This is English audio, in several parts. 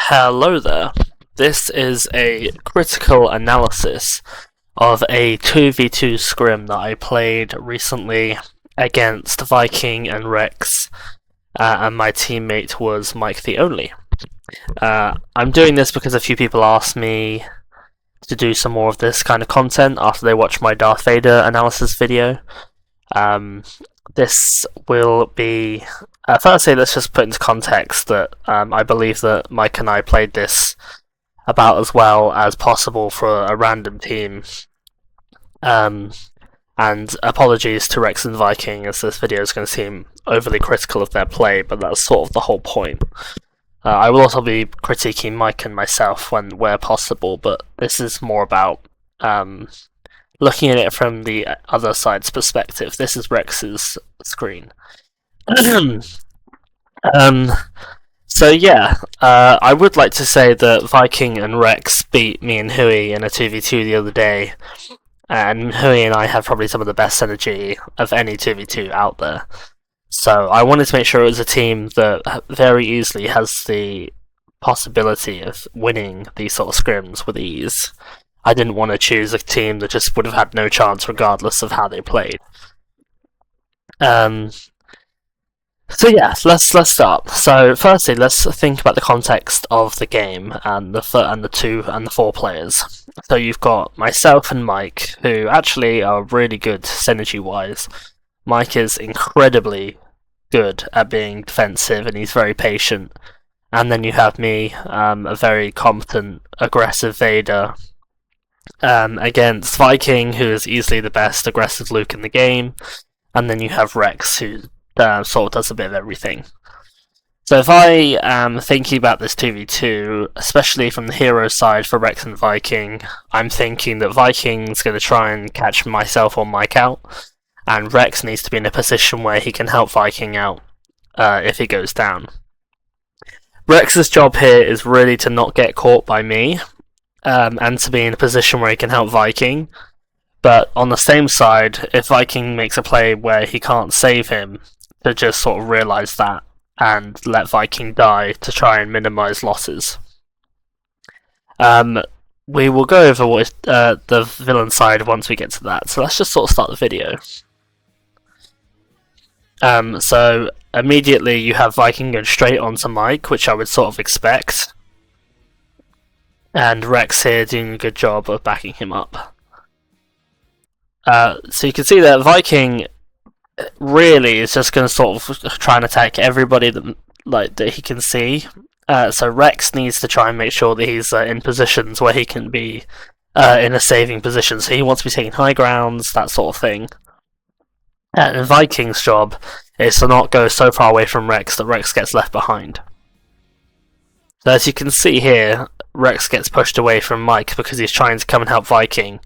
Hello there. This is a critical analysis of a 2v2 scrim that I played recently against Viking and Rex, and my teammate was Mike the Only. I'm doing this because a few people asked me to do some more of this kind of content after they watched my Darth Vader analysis video. This will be... firstly, let's just put into context that I believe that Mike and I played this about as well as possible for a random team. And apologies to Rex and Viking, as this video is going to seem overly critical of their play, but that's sort of the whole point. I will also be critiquing Mike and myself where possible, but this is more about looking at it from the other side's perspective. This is Rex's screen. So yeah, I would like to say that Viking and Rex beat me and Hui in a 2v2 the other day, and Hui and I have probably some of the best synergy of any 2v2 out there. So I wanted to make sure it was a team that very easily has the possibility of winning these sort of scrims with ease. I didn't want to choose a team that just would have had no chance regardless of how they played. So yeah, let's start. So firstly, let's think about the context of the game and the 4 players. So you've got myself and Mike, who actually are really good synergy-wise. Mike is incredibly good at being defensive, and he's very patient. And then you have me, a very competent, aggressive Vader, against Viking, who is easily the best aggressive Luke in the game. And then you have Rex, who sort of does a bit of everything. So if I am thinking about this 2v2, especially from the hero side for Rex and Viking, I'm thinking that Viking's going to try and catch myself or Mike out, and Rex needs to be in a position where he can help Viking out if he goes down. Rex's job here is really to not get caught by me, and to be in a position where he can help Viking. But on the same side, if Viking makes a play where he can't save him, to just sort of realise that and let Viking die to try and minimise losses. We will go over what the villain side once we get to that, so let's just sort of start the video. So immediately you have Viking going straight onto Mike, which I would sort of expect, and Rex here doing a good job of backing him up. So you can see that Viking really is just going to sort of try and attack everybody that he can see. So Rex needs to try and make sure that he's in positions where he can be in a saving position. So he wants to be taking high grounds, that sort of thing. And Viking's job is to not go so far away from Rex that Rex gets left behind. So as you can see here, Rex gets pushed away from Mike because he's trying to come and help Viking.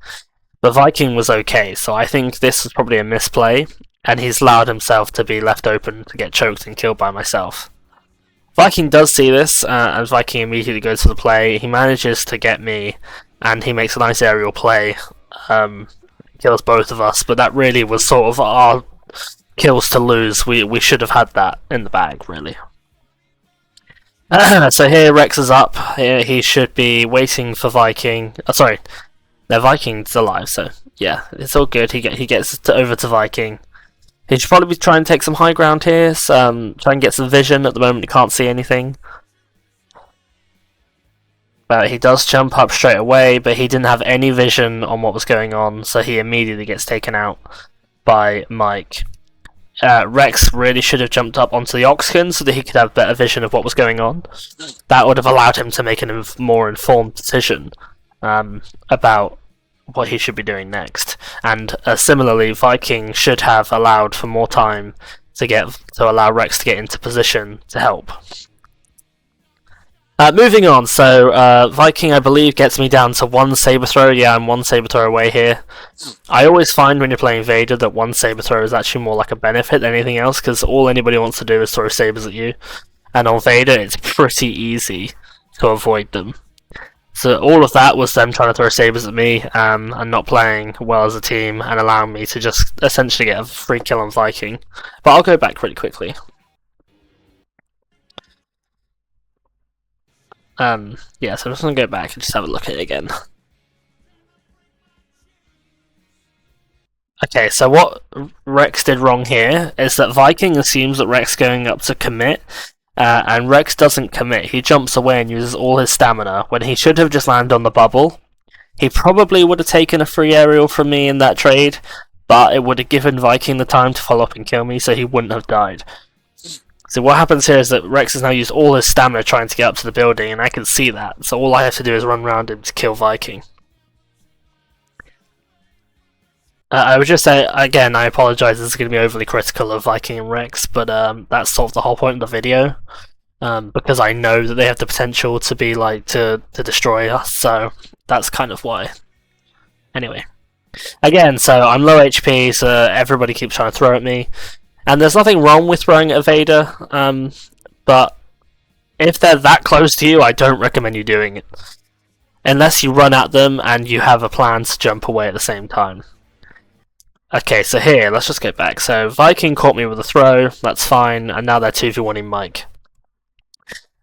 But Viking was okay, so I think this was probably a misplay, and he's allowed himself to be left open to get choked and killed by myself. Viking does see this, and Viking immediately goes for the play. He manages to get me, and he makes a nice aerial play. Kills both of us, but that really was sort of our kills to lose. We should have had that in the bag, really. So here Rex is up. He should be waiting for Viking. Sorry. No, Viking's alive, so yeah, it's all good. He gets over to Viking. He should probably try and take some high ground here, try and get some vision. At the moment he can't see anything. But he does jump up straight away, but he didn't have any vision on what was going on, so he immediately gets taken out by Mike. Rex really should have jumped up onto the Oxkin so that he could have better vision of what was going on. That would have allowed him to make a more informed decision about what he should be doing next. And similarly, Viking should have allowed for more time to allow Rex to get into position to help. Moving on, so Viking, I believe, gets me down to 1 saber throw. Yeah, I'm 1 saber throw away here. I always find when you're playing Vader that 1 saber throw is actually more like a benefit than anything else, because all anybody wants to do is throw sabers at you. And on Vader, it's pretty easy to avoid them. So all of that was them trying to throw sabers at me, and not playing well as a team, and allowing me to just essentially get a free kill on Viking. But I'll go back really quickly. Yeah, so I'm just gonna go back and just have a look at it again. Okay, so what Rex did wrong here is that Viking assumes that Rex going up to commit, and Rex doesn't commit. He jumps away and uses all his stamina when he should have just landed on the bubble. He probably would have taken a free aerial from me in that trade, but it would have given Viking the time to follow up and kill me, so he wouldn't have died. So what happens here is that Rex has now used all his stamina trying to get up to the building, and I can see that. So all I have to do is run around him to kill Viking. I would just say, again, I apologise, this is going to be overly critical of Viking and Rex, but that's sort of the whole point of the video. Because I know that they have the potential to be like to destroy us, so that's kind of why. Anyway, again, so I'm low HP, so everybody keeps trying to throw at me, and there's nothing wrong with throwing at a Vader, but if they're that close to you, I don't recommend you doing it, unless you run at them and you have a plan to jump away at the same time. Okay, so here, let's just get back. So Viking caught me with a throw, that's fine, and now they're 2v1ing Mike.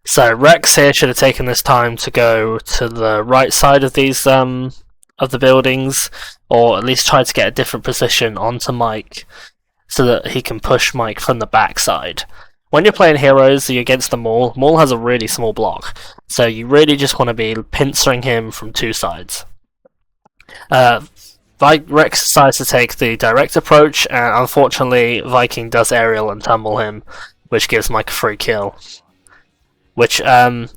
So Rex here should have taken this time to go to the right side of these of the buildings, or at least try to get a different position onto Mike, so that he can push Mike from the backside. When you're playing heroes, you're against the Maul. Maul has a really small block, so you really just want to be pincering him from two sides. Rex decides to take the direct approach, and unfortunately Viking does aerial and tumble him, which gives Mike a free kill. Which, at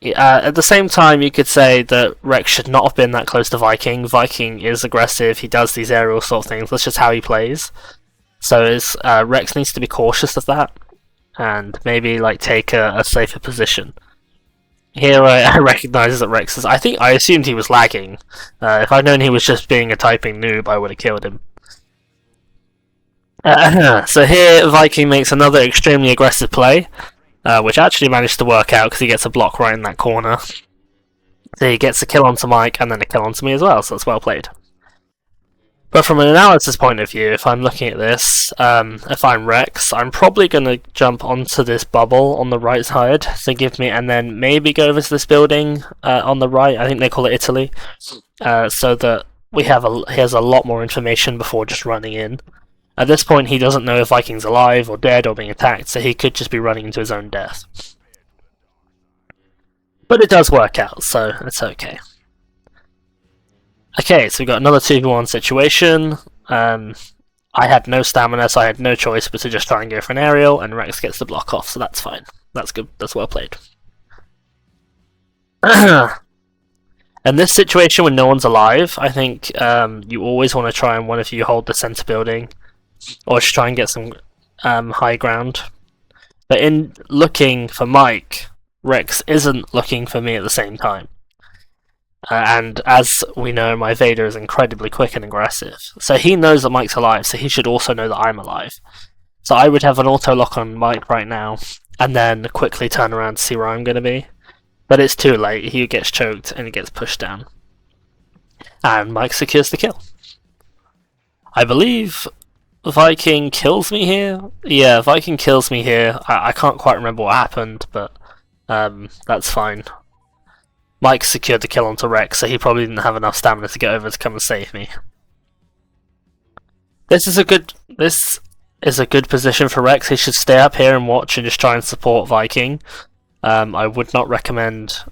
the same time, you could say that Rex should not have been that close to Viking. Viking is aggressive, he does these aerial sort of things, that's just how he plays. So Rex needs to be cautious of that, and maybe like take a safer position. Here I recognise that Rex is... I assumed he was lagging. If I'd known he was just being a typing noob, I would have killed him. So here Viking makes another extremely aggressive play, which actually managed to work out because he gets a block right in that corner. So he gets a kill onto Mike and then a kill onto me as well, so that's well played. But from an analysis point of view, if I'm looking at this, if I'm Rex, I'm probably going to jump onto this bubble on the right side to give me, and then maybe go over to this building on the right. I think they call it Italy, so that he has a lot more information before just running in. At this point, he doesn't know if Viking's alive or dead or being attacked, so he could just be running into his own death. But it does work out, so it's okay. Okay, so we've got another 2v1 situation. I had no stamina, so I had no choice but to just try and go for an aerial, and Rex gets the block off, so that's fine. That's good, that's well played. In this situation when no one's alive, I think you always want to try and one of you hold the center building, or just try and get some high ground. But in looking for Mike, Rex isn't looking for me at the same time. And as we know, my Vader is incredibly quick and aggressive. So he knows that Mike's alive, so he should also know that I'm alive. So I would have an auto lock on Mike right now, and then quickly turn around to see where I'm going to be. But it's too late, he gets choked and he gets pushed down. And Mike secures the kill. I believe Viking kills me here? Yeah, Viking kills me here. I can't quite remember what happened, but that's fine. Mike secured the kill onto Rex, so he probably didn't have enough stamina to get over to come and save me. This is a good position for Rex. He should stay up here and watch and just try and support Viking. I would not recommend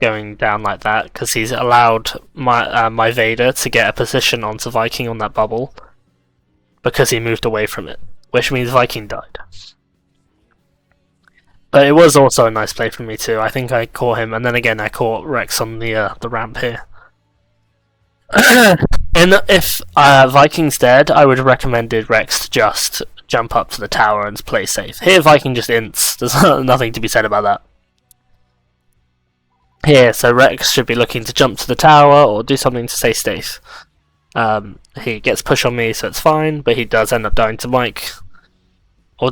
going down like that, because he's allowed my Vader to get a position onto Viking on that bubble, because he moved away from it, which means Viking died. But it was also a nice play from me too. I think I caught him, and then again I caught Rex on the ramp here. And if Viking's dead, I would have recommended Rex to just jump up to the tower and play safe. Here Viking just ints. There's nothing to be said about that. Here, so Rex should be looking to jump to the tower or do something to stay safe. He gets pushed on me, so it's fine, but he does end up dying to Mike. Or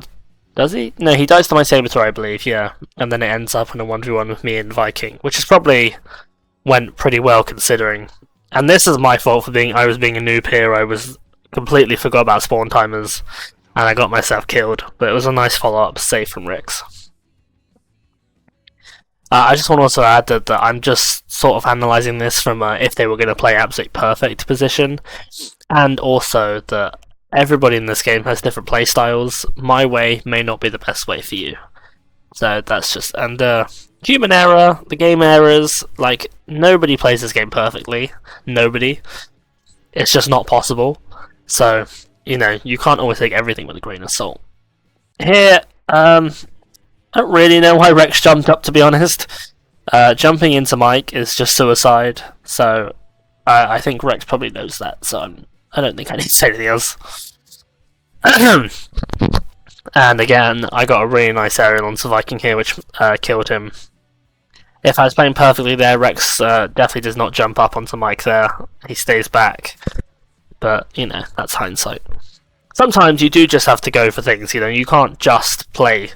does he? No, he dies to my Saber Thrower, I believe, yeah. And then it ends up in a 1v1 with me and Viking, which is probably went pretty well considering. And this is my fault for I was being a noob here. I was completely forgot about spawn timers, and I got myself killed. But it was a nice follow-up save from Rex. I just want to also add that I'm just sort of analysing this from if they were going to play absolute perfect position, and also that everybody in this game has different play styles. My way may not be the best way for you. So that's just, and human error, the game errors, like, nobody plays this game perfectly. Nobody. It's just not possible. So, you know, you can't always take everything with a grain of salt. Here, I don't really know why Rex jumped up, to be honest. Jumping into Mike is just suicide, so I think Rex probably knows that, so I don't think I need to say anything else. And again, I got a really nice aerial onto Viking here, which killed him. If I was playing perfectly there, Rex definitely does not jump up onto Mike there. He stays back. But, you know, that's hindsight. Sometimes you do just have to go for things, you know, you can't just play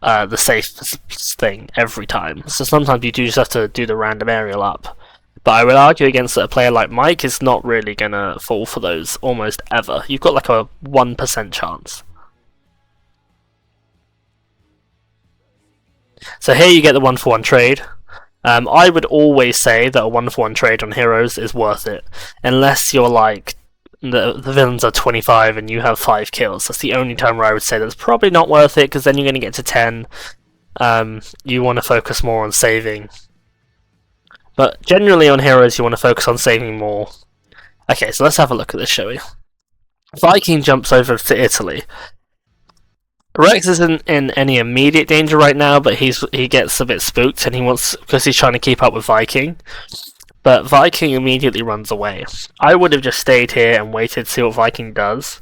the safe thing every time. So sometimes you do just have to do the random aerial up. But I would argue against that a player like Mike is not really going to fall for those almost ever. You've got like a 1% chance. So here you get the 1-for-1 trade. I would always say that a 1-for-1 trade on heroes is worth it. Unless you're like, the villains are 25 and you have 5 kills. That's the only time where I would say that's probably not worth it, because then you're going to get to 10. You want to focus more on saving. But generally on heroes you want to focus on saving more. Okay, so let's have a look at this, shall we? Viking jumps over to Italy. Rex isn't in any immediate danger right now, but he gets a bit spooked and he wants, because he's trying to keep up with Viking. But Viking immediately runs away. I would have just stayed here and waited to see what Viking does.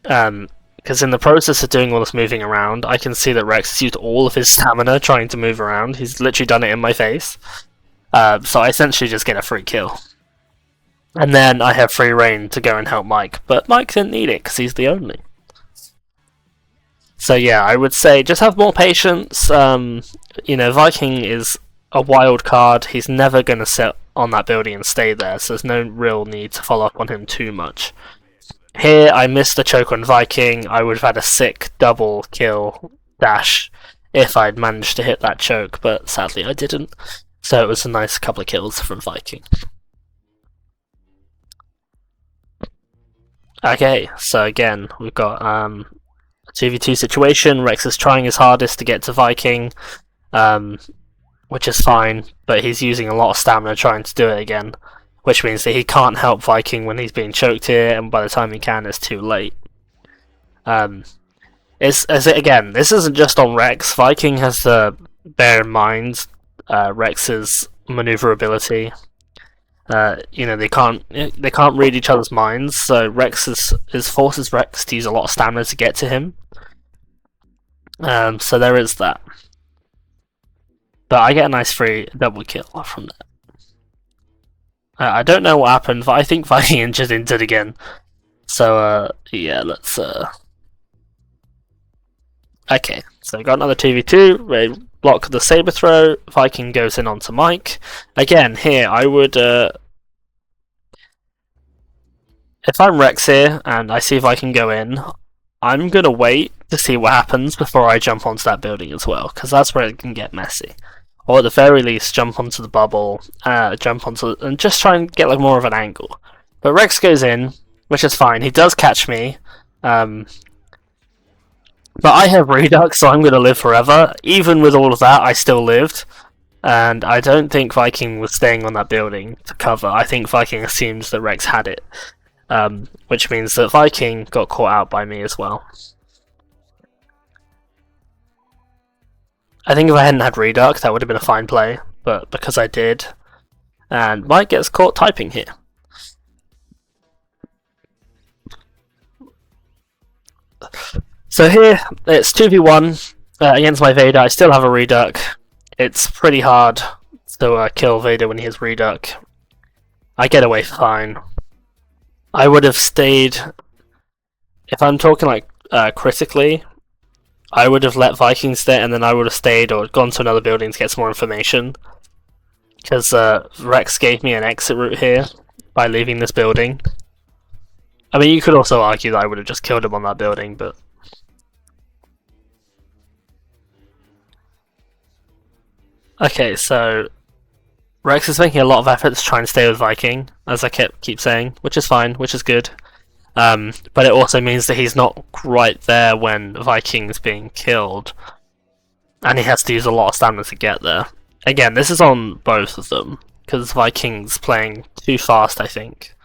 Because in the process of doing all this moving around, I can see that Rex has used all of his stamina trying to move around. He's literally done it in my face. So I essentially just get a free kill. And then I have free reign to go and help Mike. But Mike didn't need it because he's the only. So yeah, I would say just have more patience. You know, Viking is a wild card. He's never going to sit on that building and stay there, so there's no real need to follow up on him too much. Here, I missed the choke on Viking. I would have had a sick double kill dash if I'd managed to hit that choke, but sadly I didn't. So it was a nice couple of kills from Viking. Okay, so again, we've got a 2v2 situation. Rex is trying his hardest to get to Viking, which is fine, but he's using a lot of stamina trying to do it again, which means that he can't help Viking when he's being choked here, and by the time he can, it's too late. Again, this isn't just on Rex. Viking has to bear in mind Rex's maneuverability. You know, they can't read each other's minds, so Rex forces Rex to use a lot of stamina to get to him. So there is that. But I get a nice free double kill from that. I don't know what happened, but I think Viking just entered again. So yeah, let's okay, so got another 2v2. We block the saber throw. Viking goes in onto Mike. Again, here I would if I'm Rex here and I see Viking go in, I'm gonna wait to see what happens before I jump onto that building as well, because that's where it can get messy. Or at the very least, jump onto the bubble, and just try and get like more of an angle. But Rex goes in, which is fine. He does catch me, but I have Redux, so I'm going to live forever. Even with all of that, I still lived, and I don't think Viking was staying on that building to cover. I think Viking assumed that Rex had it, which means that Viking got caught out by me as well. I think if I hadn't had Redux, that would have been a fine play, but because I did, and Mike gets caught typing here. So here, it's 2v1 against my Vader. I still have a Redux. It's pretty hard to kill Vader when he has Redux. I get away fine. I would have stayed, if I'm talking like critically, I would have let Vikings stay, and then I would have stayed or gone to another building to get some more information. Because Rex gave me an exit route here by leaving this building. I mean, you could also argue that I would have just killed him on that building, but... Okay, so Rex is making a lot of effort to try and stay with Viking, as I keep saying, which is fine, which is good. But it also means that he's not right there when Viking's being killed, and he has to use a lot of stamina to get there. Again, this is on both of them, because Viking's playing too fast, I think.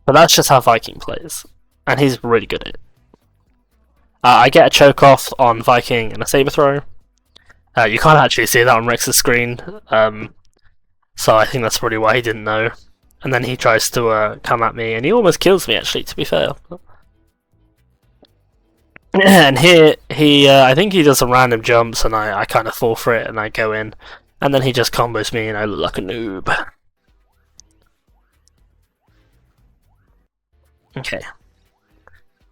But that's just how Viking plays, and he's really good at it. I get a choke off on Viking and a saber throw. You can't actually see that on Rex's screen, so I think that's probably why he didn't know. And then he tries to come at me, and he almost kills me, actually, to be fair. And here, I think he does some random jumps, and I kind of fall for it, and I go in. And then he just combos me, and I look like a noob. Okay.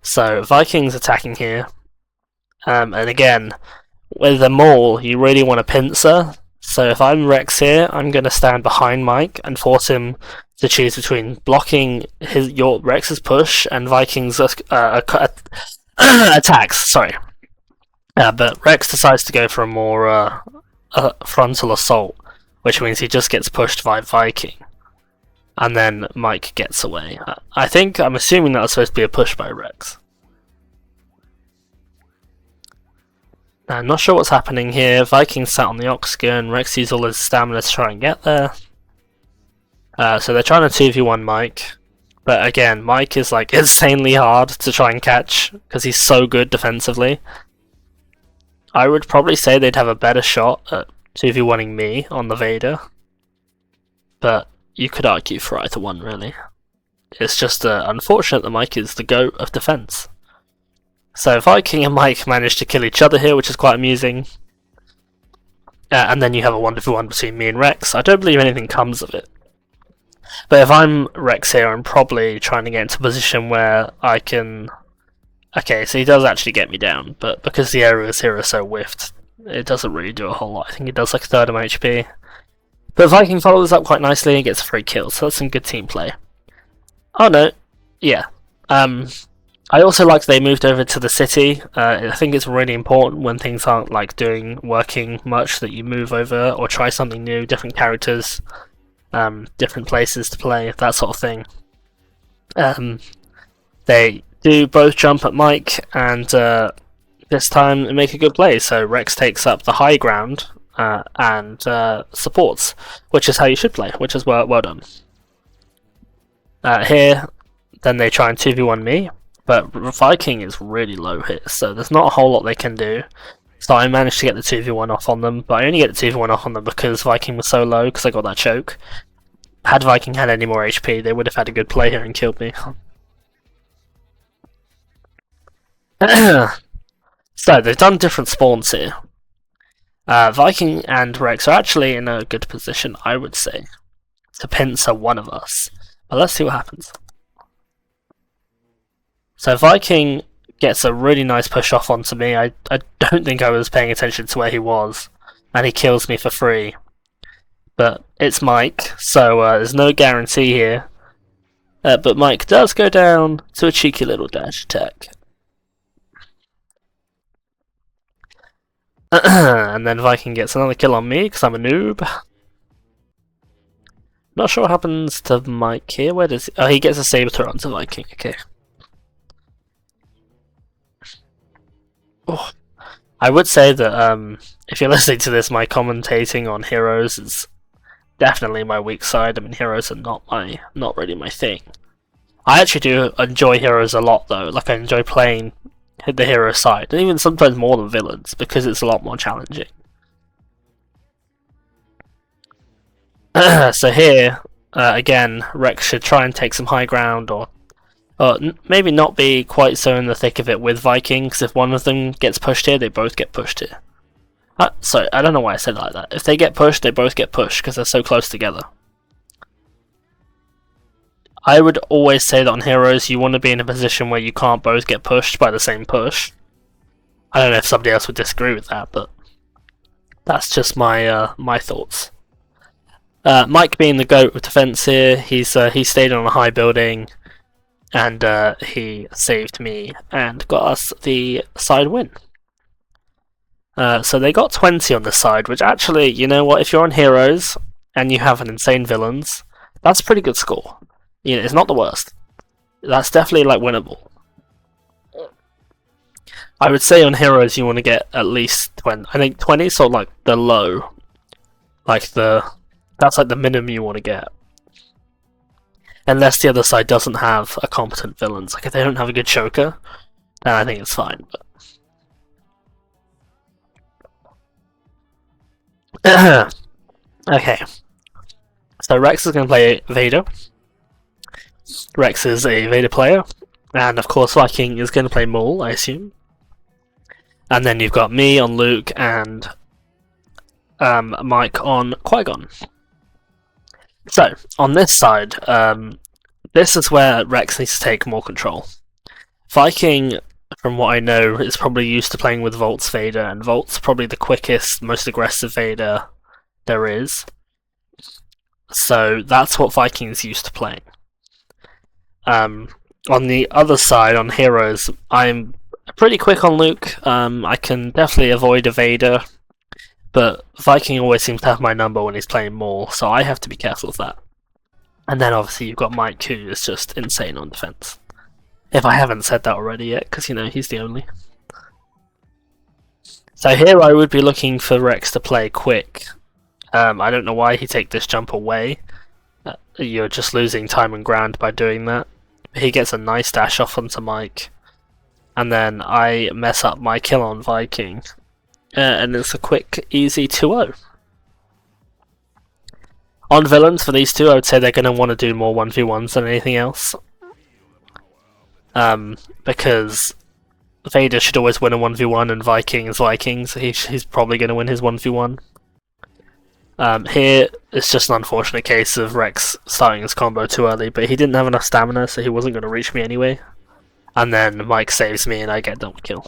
So, Vikings attacking here. And again, with the maul, you really want a pincer. So if I'm Rex here, I'm going to stand behind Mike and force him to choose between blocking your Rex's push and Viking's attacks. Sorry, but Rex decides to go for a more frontal assault, which means he just gets pushed by Viking, and then Mike gets away. I'm assuming that was supposed to be a push by Rex. I'm not sure what's happening here. Viking sat on the Oxgun. Rex used all his stamina to try and get there. So they're trying to 2v1 Mike. But again, Mike is like insanely hard to try and catch because he's so good defensively. I would probably say they'd have a better shot at 2v1ing me on the Vader. But you could argue for either one, really. It's just unfortunate that Mike is the GOAT of defense. So Viking and Mike managed to kill each other here, which is quite amusing. And then you have a 1v1 between me and Rex. I don't believe anything comes of it. But if I'm Rex here, I'm probably trying to get into a position where I can... Okay, so he does actually get me down, but because the areas here are so whiffed, it doesn't really do a whole lot. I think it does like a third of my HP. But Viking follows up quite nicely and gets a free kill, so that's some good team play. Oh no, yeah. I also like they moved over to the city. I think it's really important when things aren't like working much that you move over or try something new, different characters, different places to play, that sort of thing. They do both jump at Mike, and this time make a good play. So Rex takes up the high ground and supports, which is how you should play, which is well done. Here, then they try and 2v1 me. But Viking is really low here, so there's not a whole lot they can do. So I managed to get the 2v1 off on them, but I only get the 2v1 off on them because Viking was so low, because I got that choke. Had Viking had any more HP, they would have had a good play here and killed me. So, they've done different spawns here. Viking and Rex are actually in a good position, I would say, to pincer one of us. But let's see what happens. So Viking gets a really nice push off onto me. I don't think I was paying attention to where he was, and he kills me for free. But it's Mike, so there's no guarantee here. But Mike does go down to a cheeky little dash attack. And then Viking gets another kill on me because I'm a noob. Not sure what happens to Mike here. Where does he... Oh, he gets a saber throw onto Viking. Okay. Oh. I would say that if you're listening to this, my commentating on heroes is definitely my weak side. I mean, heroes are not really my thing. I actually do enjoy heroes a lot, though. Like, I enjoy playing the hero side, and even sometimes more than villains, because it's a lot more challenging. So here, again, Rex should try and take some high ground, or maybe not be quite so in the thick of it with Viking, because if one of them gets pushed here, they both get pushed here. Sorry, I don't know why I said it like that. If they get pushed, they both get pushed, because they're so close together. I would always say that on heroes, you want to be in a position where you can't both get pushed by the same push. I don't know if somebody else would disagree with that, but that's just my my thoughts. Mike being the GOAT of defense here, he stayed on a high building, and he saved me and got us the side win. So they got 20 on this side, which actually, you know what, if you're on heroes and you have an insane villains, that's a pretty good score. You know, it's not the worst. That's definitely like winnable. I would say on heroes you want to get at least 20. I think 20 is sort of like the low. That's like the minimum you want to get. Unless the other side doesn't have a competent villains. Like if they don't have a good choker, then I think it's fine. But okay. So Rex is going to play Vader. Rex is a Vader player. And of course Viking is going to play Maul, I assume. And then you've got me on Luke and Mike on Qui-Gon. So, on this side, this is where Rex needs to take more control. Viking, from what I know, is probably used to playing with Volt's Vader, and Volt's probably the quickest, most aggressive Vader there is. So that's what Viking's used to playing. On the other side, on Heroes, I'm pretty quick on Luke. I can definitely avoid a Vader, but Viking always seems to have my number when he's playing Maul, so I have to be careful of that. And then obviously you've got Mike, who is just insane on defense. If I haven't said that already yet, because you know he's the only. So here I would be looking for Rex to play quick. I don't know why he take this jump away. You're just losing time and ground by doing that. He gets a nice dash off onto Mike, and then I mess up my kill on Viking, and it's a quick, easy 2-0. On villains for these two, I would say they're going to want to do more 1v1s than anything else. Because Vader should always win a 1v1 and Viking is Viking, so he's probably going to win his 1v1. Here, it's just an unfortunate case of Rex starting his combo too early, but he didn't have enough stamina, so he wasn't going to reach me anyway. And then Mike saves me and I get double kill.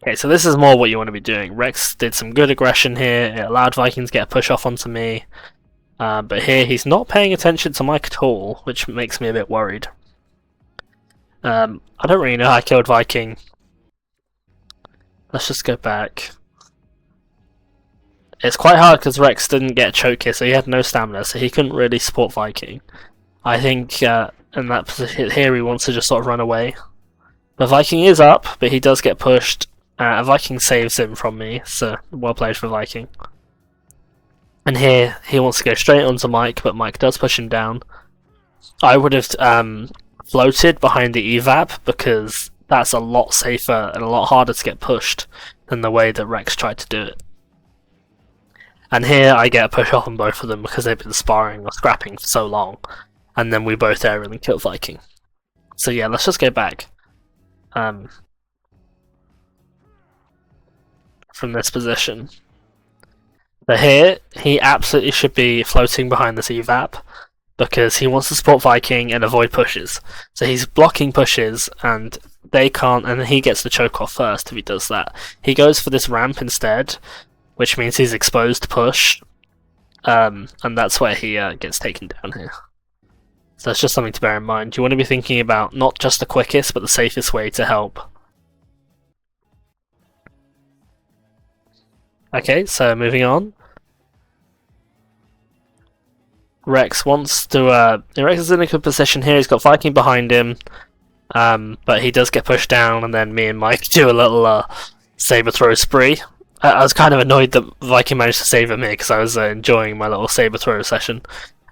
Okay, so this is more what you want to be doing. Rex did some good aggression here, it allowed Vikings to get a push off onto me. But here he's not paying attention to Mike at all, which makes me a bit worried. I don't really know how I killed Viking. Let's just go back. It's quite hard because Rex didn't get a choke here, so he had no stamina, so he couldn't really support Viking. I think in that position here he wants to just sort of run away. But Viking is up, but he does get pushed. Viking saves him from me, so well played for Viking. And here, he wants to go straight onto Mike, but Mike does push him down. I would have floated behind the evap, because that's a lot safer and a lot harder to get pushed than the way that Rex tried to do it. And here, I get a push off on both of them because they've been sparring or scrapping for so long. And then we both aerially kill Viking. So yeah, let's just go back. From this position. But here, he absolutely should be floating behind this evap because he wants to support Viking and avoid pushes. So he's blocking pushes and they can't, and he gets the choke off first if he does that. He goes for this ramp instead, which means he's exposed to push, and that's where he gets taken down here. So that's just something to bear in mind. You want to be thinking about not just the quickest, but the safest way to help. Okay, so moving on. Rex wants to. Rex is in a good position here. He's got Viking behind him, but he does get pushed down, and then me and Mike do a little saber throw spree. I was kind of annoyed that Viking managed to save him here because I was enjoying my little saber throw session,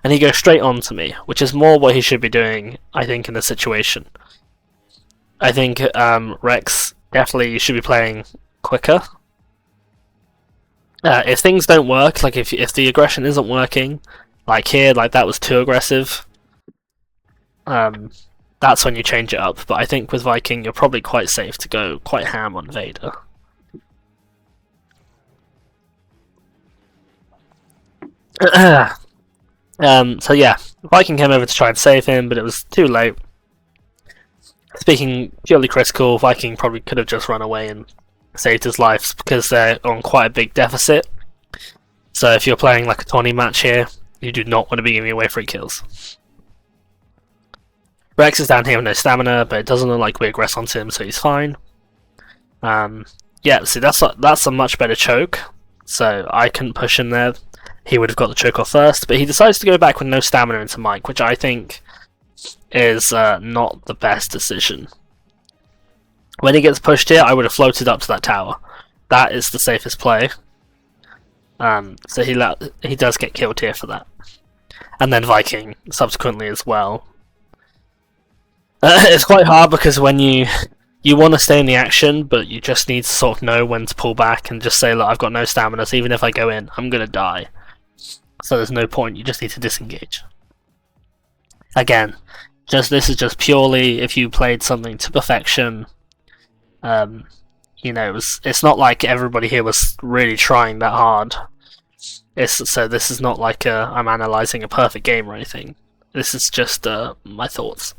and he goes straight on to me, which is more what he should be doing, I think, in this situation. I think Rex definitely should be playing quicker. If things don't work, like if the aggression isn't working, like here, like that was too aggressive, that's when you change it up. But I think with Viking, you're probably quite safe to go quite ham on Vader. So yeah, Viking came over to try and save him, but it was too late. Speaking purely critical, Viking probably could have just run away and saved his life because they're on quite a big deficit. So if you're playing like a 20 match here, you do not want to be giving away free kills. Rex is down here with no stamina, but it doesn't look like we aggress onto him, so he's fine. Yeah, see, that's a much better choke. So I couldn't push him there. He would have got the choke off first, but he decides to go back with no stamina into Mike, which I think is not the best decision. When he gets pushed here, I would have floated up to that tower. That is the safest play. So he does get killed here for that. And then Viking subsequently as well. It's quite hard because when you want to stay in the action, but you just need to sort of know when to pull back and just say, look, I've got no stamina, so even if I go in, I'm going to die. So there's no point, you just need to disengage. Again, this is just purely if you played something to perfection. You know, it's not like everybody here was really trying that hard. So this is not like I'm analysing a perfect game or anything. This is just my thoughts.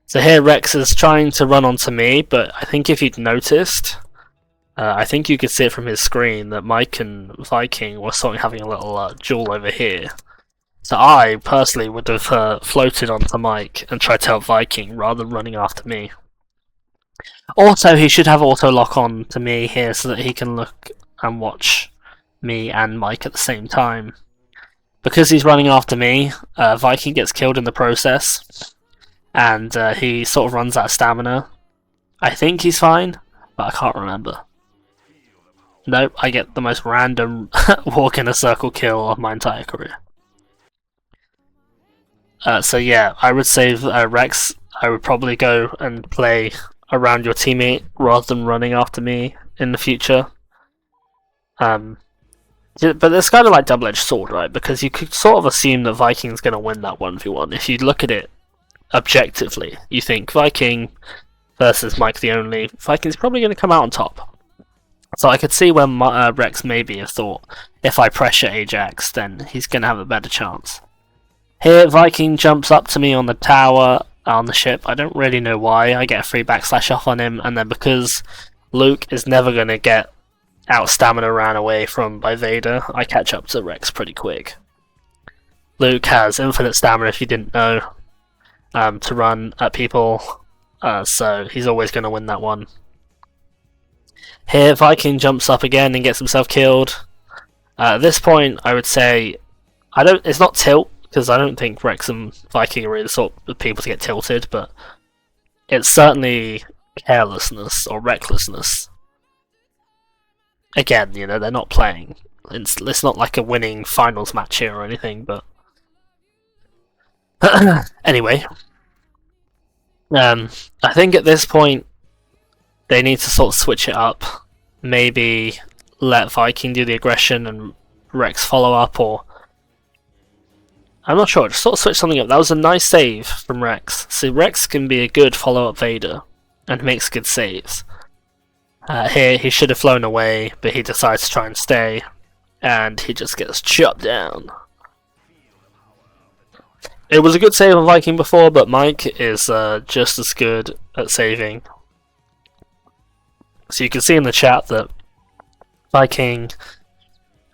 So here Rex is trying to run onto me, but I think if you'd noticed, I think you could see it from his screen that Mike and Viking were sort of having a little duel over here. So I personally would have floated onto Mike and tried to help Viking rather than running after me. Also, he should have auto lock on to me here so that he can look and watch me and Mike at the same time. Because he's running after me, Viking gets killed in the process, and he sort of runs out of stamina. I think he's fine, but I can't remember. Nope, I get the most random walk in a circle kill of my entire career. So yeah, I would save Rex. I would probably go and play around your teammate rather than running after me in the future. But it's kind of like double-edged sword, right? Because you could sort of assume that Viking's going to win that 1v1. If you look at it objectively, you think Viking versus Mike the Only, Viking's probably going to come out on top. So I could see when Rex maybe have thought, if I pressure Ajax, then he's going to have a better chance. Here, Viking jumps up to me on the tower, on the ship. I don't really know why. I get a free backslash off on him, and then because Luke is never going to get out stamina ran away from by Vader, I catch up to Rex pretty quick. Luke has infinite stamina, if you didn't know, to run at people, so he's always going to win that one. Here, Viking jumps up again and gets himself killed. At this point, I would say, it's not tilt, because I don't think Rex and Viking are really the sort of people to get tilted, but it's certainly carelessness or recklessness. Again, you know, they're not playing. It's not like a winning finals match here or anything, but anyway. I think at this point they need to sort of switch it up. Maybe let Viking do the aggression and Rex follow up, or I'm not sure, just sort of switch something up. That was a nice save from Rex. So Rex can be a good follow-up Vader and makes good saves. Here he should have flown away, but he decides to try and stay, and he just gets chopped down. It was a good save on Viking before, but Mike is just as good at saving. So you can see in the chat that Viking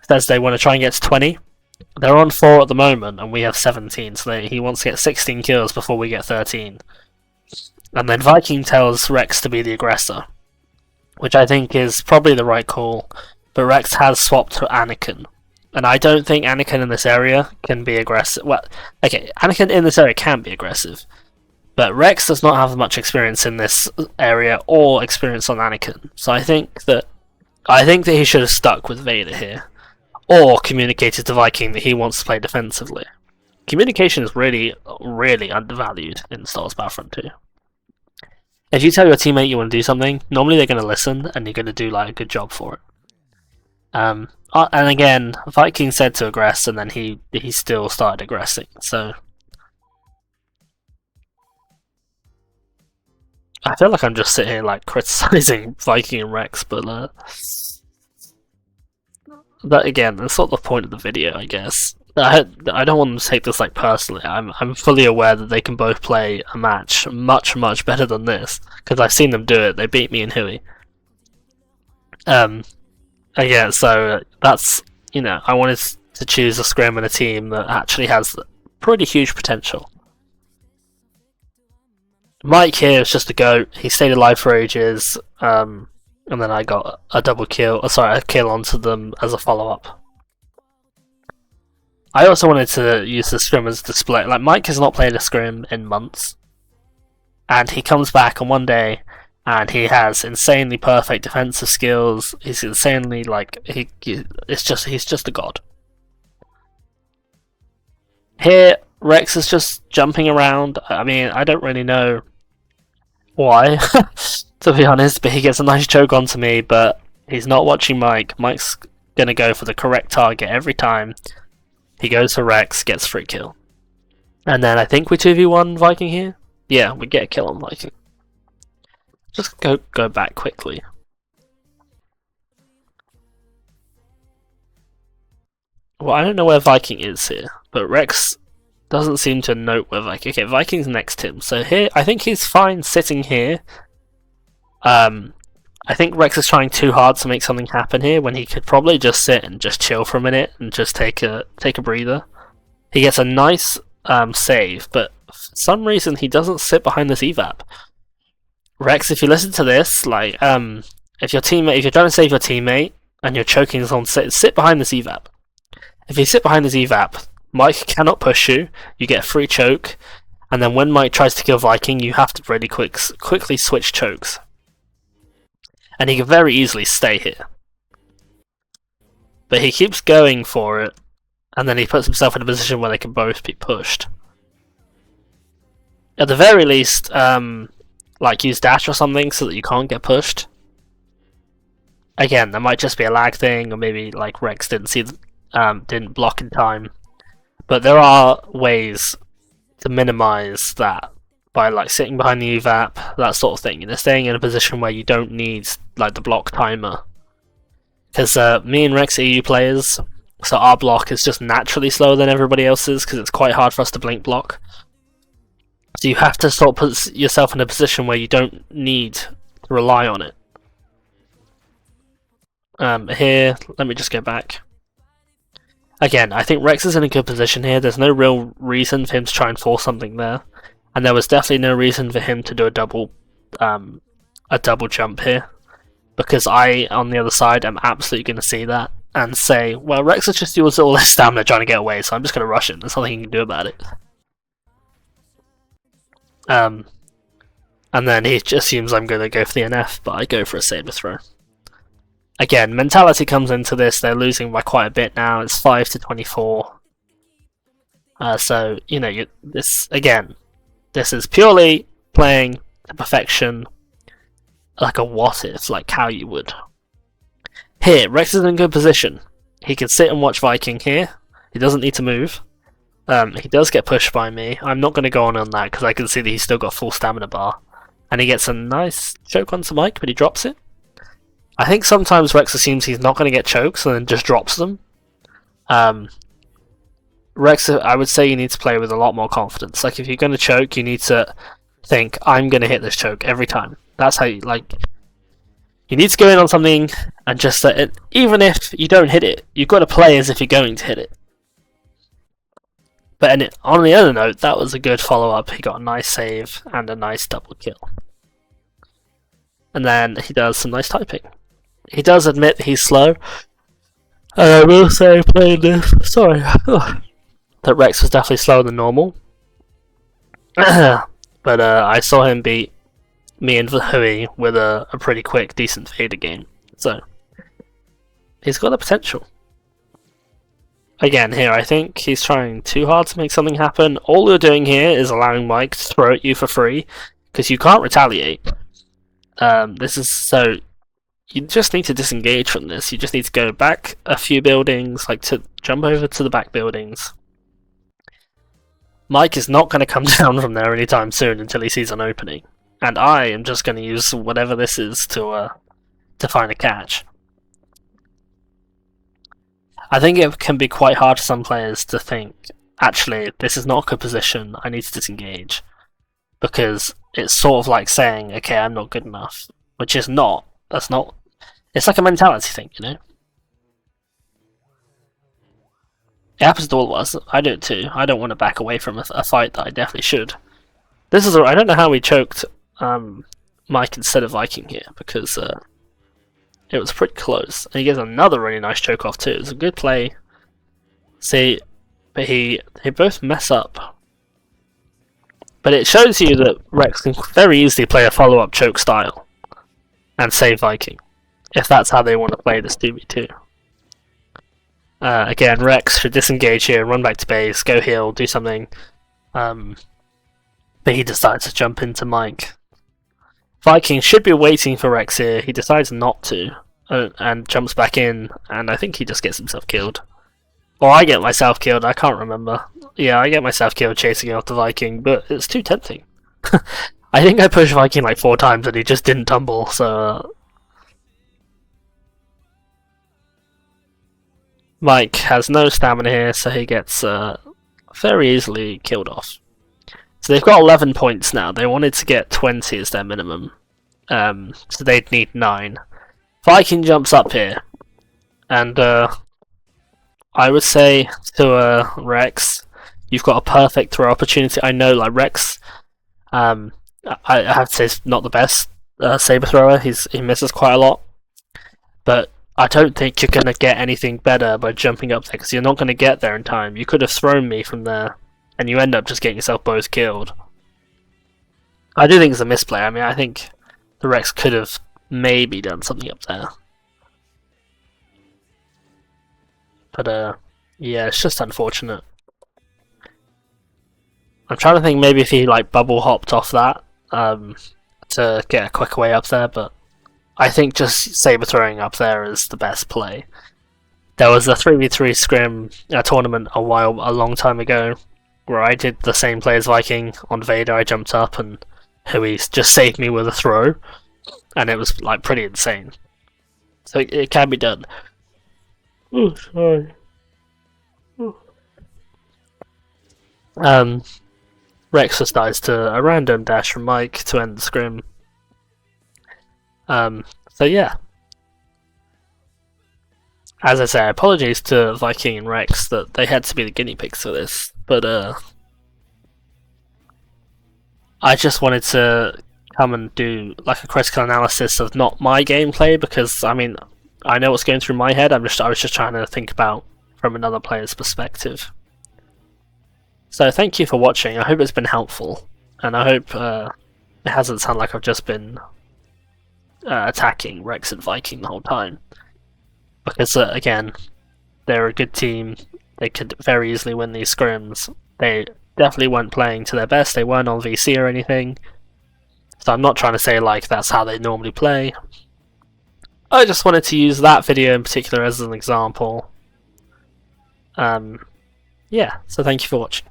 says they want to try and get to 20. They're on 4 at the moment, and we have 17, so he wants to get 16 kills before we get 13. And then Viking tells Rex to be the aggressor, which I think is probably the right call, but Rex has swapped to Anakin. And I don't think Anakin in this area can be aggressive. Well, okay, Anakin in this area can be aggressive, but Rex does not have much experience in this area or experience on Anakin. So I think that he should have stuck with Vader here, or communicated to Viking that he wants to play defensively. Communication is really, really undervalued in Star Wars Battlefront 2. If you tell your teammate you want to do something, normally they're going to listen and you're going to do like a good job for it. And again, Viking said to aggress, and then he still started aggressing. So I feel like I'm just sitting here like criticizing Viking and Rex, but that again, that's sort of the point of the video, I guess. I don't want them to take this like personally. I'm fully aware that they can both play a match much better than this, because I've seen them do it. They beat me and Henri. Again, so that's, you know, I wanted to choose a scrim and a team that actually has pretty huge potential. Mike here is just a goat. He stayed alive for ages, and then I got a double kill. A kill onto them as a follow-up. I also wanted to use the scrim as display. Like, Mike has not played a scrim in months, and he comes back on one day, and he has insanely perfect defensive skills. He's insanely he's just a god. Here, Rex is just jumping around. I mean, I don't really know why, to be honest, but he gets a nice choke onto me, but he's not watching Mike. Mike's gonna go for the correct target every time. He goes for Rex, gets free kill. And then I think we 2v1 Viking here? Yeah, we get a kill on Viking. Just go back quickly. Well, I don't know where Viking is here, but Rex doesn't seem to note where Viking... Okay, Viking's next to him. So here, I think he's fine sitting here. I think Rex is trying too hard to make something happen here when he could probably just sit and just chill for a minute and just take a breather. He gets a nice save, but for some reason he doesn't sit behind this evap. Rex, if you listen to this, like if you're trying to save your teammate and you're choking someone, sit behind this evap. If you sit behind this evap, Mike cannot push you. You get a free choke, and then when Mike tries to kill Viking, you have to really quickly switch chokes. And he can very easily stay here. But he keeps going for it, and then he puts himself in a position where they can both be pushed. At the very least, like use dash or something so that you can't get pushed. Again, that might just be a lag thing, or maybe like Rex didn't block in time. But there are ways to minimize that by like sitting behind the evap, that sort of thing. Staying in a position where you don't need like the block timer. Because me and Rex are EU players, so our block is just naturally slower than everybody else's because it's quite hard for us to blink block. So you have to sort of put yourself in a position where you don't need to rely on it. Here, let me just go back. Again, I think Rex is in a good position here. There's no real reason for him to try and force something there. And there was definitely no reason for him to do a double jump here. Because I, on the other side, am absolutely going to see that and say, well, Rex has just used all this stamina trying to get away, so I'm just going to rush him. There's nothing he can do about it. And then he just assumes I'm going to go for the NF, but I go for a saber throw. Again, mentality comes into this. They're losing by quite a bit now. It's 5-24. So, you know, this is purely playing to perfection, like a what if, like how you would. Here, Rex is in a good position. He can sit and watch Viking here. He doesn't need to move. He does get pushed by me. I'm not going to go on that because I can see that he's still got full stamina bar. And he gets a nice choke onto Mike, but he drops it. I think sometimes Rex assumes he's not going to get chokes and then just drops them. Rex, I would say you need to play with a lot more confidence. Like, if you're going to choke, you need to think, I'm going to hit this choke every time. That's how you, like... You need to go in on something and just let it... Even if you don't hit it, you've got to play as if you're going to hit it. But on the other note, that was a good follow-up. He got a nice save and a nice double kill. And then he does some nice typing. He does admit he's slow. And I will say, playing this... Sorry. that Rex was definitely slower than normal. But I saw him beat me and Henri with a pretty quick, decent fader game. So, he's got the potential. Again, here, I think he's trying too hard to make something happen. All you're doing here is allowing Mike to throw at you for free, because you can't retaliate. This is so... You just need to disengage from this. You just need to go back a few buildings, like to jump over to the back buildings. Mike is not going to come down from there anytime soon until he sees an opening. And I am just going to use whatever this is to find a catch. I think it can be quite hard for some players to think, actually, this is not a good position, I need to disengage. Because it's sort of like saying, okay, I'm not good enough. Which is not. That's not... It's like a mentality thing, you know? It happens to all of us. I do it too. I don't want to back away from a fight that I definitely should. This is I don't know how we choked Mike instead of Viking here, because it was pretty close. And he gets another really nice choke off too. It's a good play. See, but they both mess up. But it shows you that Rex can very easily play a follow-up choke style and save Viking, if that's how they want to play this 2v2. Again, Rex should disengage here, run back to base, go heal, do something. But he decides to jump into Mike. Viking should be waiting for Rex here. He decides not to, and jumps back in, and I think he just gets himself killed. Or I get myself killed, I can't remember. Yeah, I get myself killed chasing after Viking, but it's too tempting. I think I pushed Viking like 4 times and he just didn't tumble, so... Mike has no stamina here, so he gets very easily killed off. So they've got 11 points now. They wanted to get 20 as their minimum. So they'd need 9. Viking jumps up here. And I would say to Rex, you've got a perfect throw opportunity. I know, like, Rex, I have to say, is not the best saber thrower. He misses quite a lot. But I don't think you're going to get anything better by jumping up there, because you're not going to get there in time. You could have thrown me from there, and you end up just getting yourself both killed. I do think it's a misplay. I mean, I think the Rex could have maybe done something up there. But, yeah, it's just unfortunate. I'm trying to think maybe if he, like, bubble hopped off that to get a quicker way up there, but I think just saber throwing up there is the best play. There was a 3v3 scrim tournament a long time ago where I did the same play as Viking on Vader. I jumped up and Henri just saved me with a throw, and it was like pretty insane. So it can be done. Oh, sorry. Rex just dies to a random dash from Mike to end the scrim. So yeah. As I say, apologies to Viking and Rex that they had to be the guinea pigs for this, but I just wanted to come and do like a critical analysis of not my gameplay, because I mean, I know what's going through my head. I was just trying to think about from another player's perspective. So thank you for watching. I hope it's been helpful, and I hope it hasn't sounded like I've just been attacking Rex and Viking the whole time. Because again, they're a good team. They could very easily win these scrims. They definitely weren't playing to their best. They weren't on VC or anything. So I'm not trying to say like that's how they normally play. I just wanted to use that video in particular as an example. Yeah, so thank you for watching.